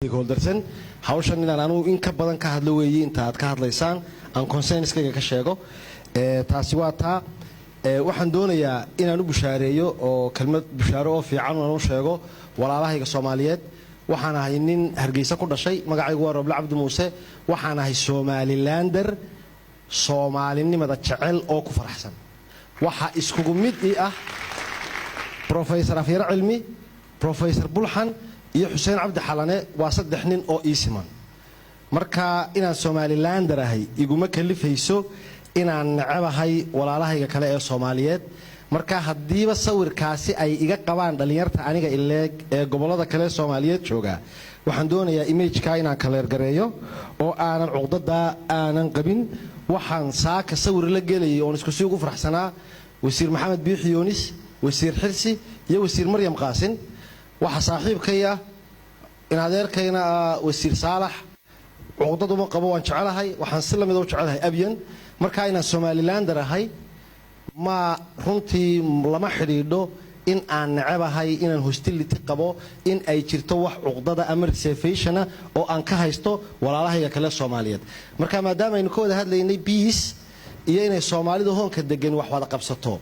stakeholdersan hawshan inaan anu in ka badan ka hadlo weeyii inta aad ka hadlaysaan aan consenskayga ka sheego taasi waa taa waxaan doonayaa inaan u bushaareeyo oo kelmad bushaaro oo fiican aan u sheego walaalahayga Soomaaliyeed waxaan ahay nin Hargeysa ku dhashay magacaygu waa Roble Cabdi Muuse waxaan ahay Somalilander Soomaalinimada jecel oo ku faraxsan waxa iskugu mid ah Professor Afyar Cilmi Professor Bulxan iyo Xuseen Cabdi Xalane waa saddex nin oo iisiman marka inaan Somalilander ahay iguma kalifayso inaan nacabahay walaalahayga kale ee Soomaaliyeed marka hadiiba sawirkaasi ay iga qabaan dhalinyarta aniga ileeg ee gobolada kale Soomaaliyeed jooga waxaan doonayaa image-ka inaan kala gareeyo oo aanan cuqdada aanan qabin waxaan saaka sawir la geliyay oo isku sii ugu faraxsanaa wasiir Maxamed Biixi Yunis wasiir Xirsi iyo wasiir Maryam Qaasin waxa saaxiibkaya in adeerkayna wasiir Saalax cuqdadu ma qabo waan jecelahay waxaan si lamid ah u jecelahay abyan marka inaan Somalilander ahay ma runtii lama xiriidho in aan nacabahay inaan hostility qabo in ay jirto wax cuqdada ama reservation oo aan ka haysto walaalahayga kale Soomaaliyeed marka maadaama aynu ka wada hadlaynay peace iyo inay Soomaalidu hoonka degan wax wada qabsato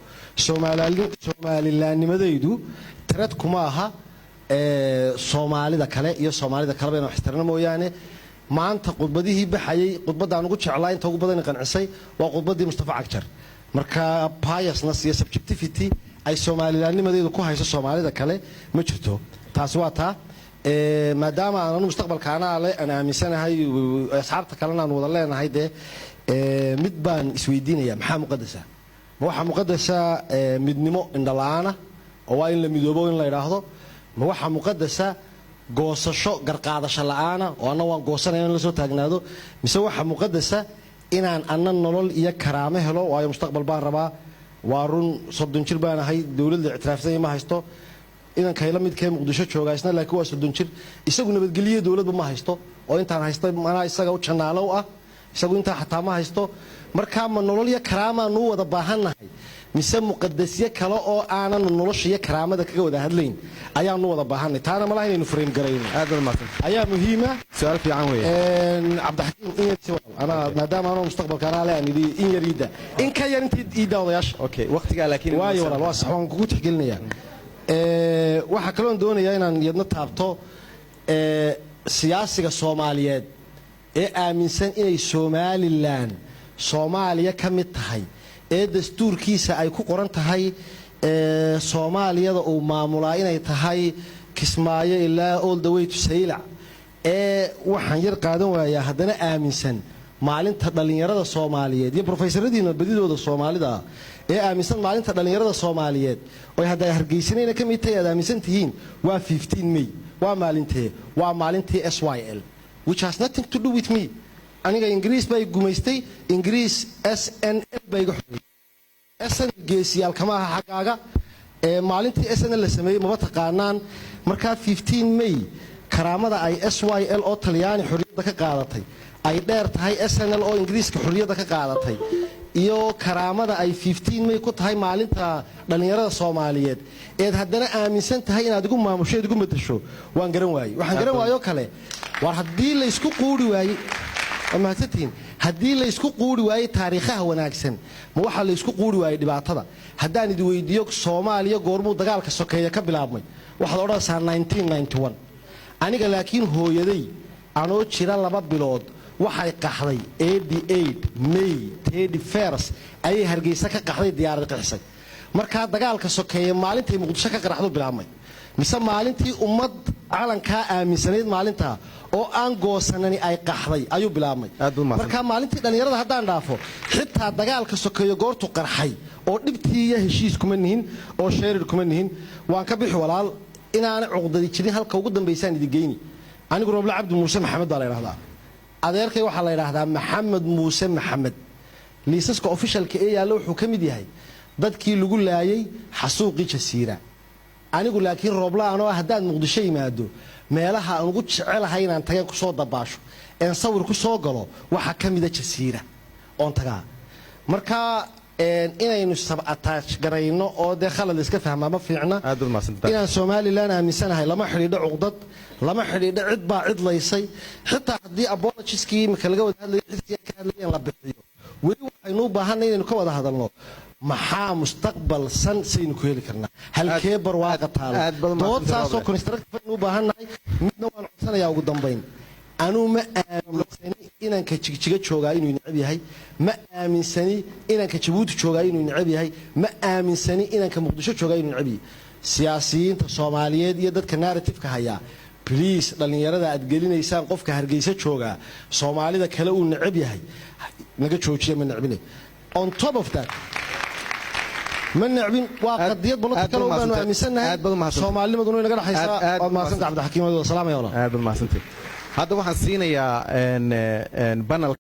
Somalilandnimadaydu tirad kuma aha Soomaalida kale iyo Soomaalida kale baan waxtarna mooyaane maanta qodbadihii baxayay qodbadaan ugu jeclaa inta ugu badan qancisay waa qodbadii Mustafa Cagjar marka biasness iyo subjectivity ay Somalilandnimadeedu ku hayso Soomaalida kale ma jirto taasi waa taa maadaama aan mustaqbalkaana aan aaminsanahay asxaabta kalena aan wada leenahay mid baan isweydiinaya maxaa muqaddasa ma waxa muqaddasa midnimo indhalaana oo waa in la midoobo in la yiraahdo ma waxa muqaddasa goosasho garqaadasho la'aana oo ana waan goosanayna la soo taagnaado mise waxa muqaddasa inaan annan nolol iyo karaamo helo waayo mustaqbal baan rabaa waa run 30 jir baan ahay dawladda ictiraafsan ma haysto idan kayla midkee Muqdisho jooga isna laakiin waa 30 jir isagu nabadgeliyo dawladba ma haysto oo intaan haysto mana isaga u janaalow ah isagu inta xataa ma haysto marka ma nolol iyo karaamo aanu wada baahanahay mise muqaddasiye kale oo aanan nolosha iyo karaamada kaga wada hadlayn ayaanu wada baahanay taana ma lahayn inuu frame garayno aad u mahadsan ayaa muhiima su'aal fiican weeye Cabdixakiim in yar su'aal ana maadaama aanu mustaqbalkana leeyahay in yarida in ka yar intii iida odayaasha okay waqtiga laakiin waayo walaal waa sax waan kugu tixgelinayaa waxa kale oo doonayaa inaan yadna taabto siyaasiga Soomaaliyeed ee aaminsan inay Somaliland Soomaaliya ka mid tahay ee dastuurkiisa ay ku qoran tahay Soomaaliyada oo maamulaa inay tahay Kismaayo ilaa all the way to Saylac waxaan yar qaadan waayaa haddana aaminsan maalinta dhalinyarada Soomaaliyeed iyo professoradiina badidooda Soomaalida ee aaminsan maalinta dhalinyarada Soomaaliyeed oo hadda Hargeysanayna ka mid tahay aaminsan tihiin waa 15 May waa maalintii SYL which has nothing to do with me aniga Ingiriis bay gumaystay Ingiriis SNL bay xubay SN geesiyaal kama aha xaqaaga maalintii SNL la sameeyay ma taqaanaan marka 15 May karaamada ay SYL oo Talyaani xorriyadda ka qaadatay ay dheer tahay SNL oo Ingiriiska xorriyadda ka qaadatay iyo karaamada ay 15 May ku tahay maalinta dhalinyarada Soomaaliyeed ee haddana aaminsan tahay inaad igu maamusho igu madasho waan garan waayay waxaan garan waayo kale war haddii la isku quuri waayay ama haddii la isku quuri waayay taariikhaha wanaagsan ma waxa la isku quuri waayay dhibaatada haddaan idin weydiiyo Soomaaliya goormuu dagaalka sokeeya ka bilaabmay waxaad odhanaysaa 1991 aniga laakiin hooyaday anoo jira 2 bilood waxay qaxday 88 May 31 ay Hargeysa ka qaxday diyaarad qixisay marka dagaalka sokeeya maalintii Muqdisho ka qaraxdo bilaabmay mise maalintii ummad calanka aaminsaneed maalinta oo aan goosanani ay qaxday ayuu bilaabmay marka maalintii dhalinyarada haddaan dhaafo xitaa dagaalka sokeeyo goortu qarxay oo dhibtii iyo heshiis kuma nihin oo sheerir kuma nihin waan ka bixi walaal inaan cuqdadi jirin halka ugu dambeysaan idin geeyni anigu Roble Cabdi Muuse Maxamed baa la yiraahdaa adeerkay waxa la yiraahdaa Maxamed Muuse Maxamed liisaska officialka ee yaalo wuxuu ka mid yahay dadkii lagu laayay xasuuqii Jasiira anigu laakiin Roble anoo haddaan Muqdisho yimaado meelaha aan ugu jecelahay inaan tagaan ku soo dabaasho sawir ku soo galo waxa ka mid ah Jasiira oon tagaa marka inaynu sab-ataaj garayno oo dee khalad iska fahmaa ma fiicna aad baad mahadsantahay inaan Somaliland aaminsanahay lama xidhiidho cuqdad lama xidhiidho cid baa cid laysay xitaa haddii apologieskii imika laga wada hadlayo cidkii ka hadlayeen la bixiyo weli waxaynu u baahanay inaynu ka wada hadalno maxaa mustaqbal san saynu ku heli karnaa halkee barwaaqa taalo dood saasoo constructive aynu u baahannahay midna waan codsanayaa ugu dambayn anuu ma aaminsani inanka jigjiga joogaa inuu necab yahay ma aaminsani inanka jabuuti joogaa inuu necab yahay ma aaminsani inanka muqdisho joogaa inuu necab yahay siyaasiyiinta Soomaaliyeed iyo dadka narrative-ka haya please dhalinyarada aad gelinaysaan qofka Hargeysa joogaa Soomaalida kale uu necab yahay naga joojiya ma necbine on top of that ma necbin waa qadiyad political oo baanu aaminsanahay Soomaalimaduna inaga dhaxaysaa oo maasan Cabdi Xakiim oo salaam ayaa aad baad mahadsantahay hadda waxaan siinayaa panel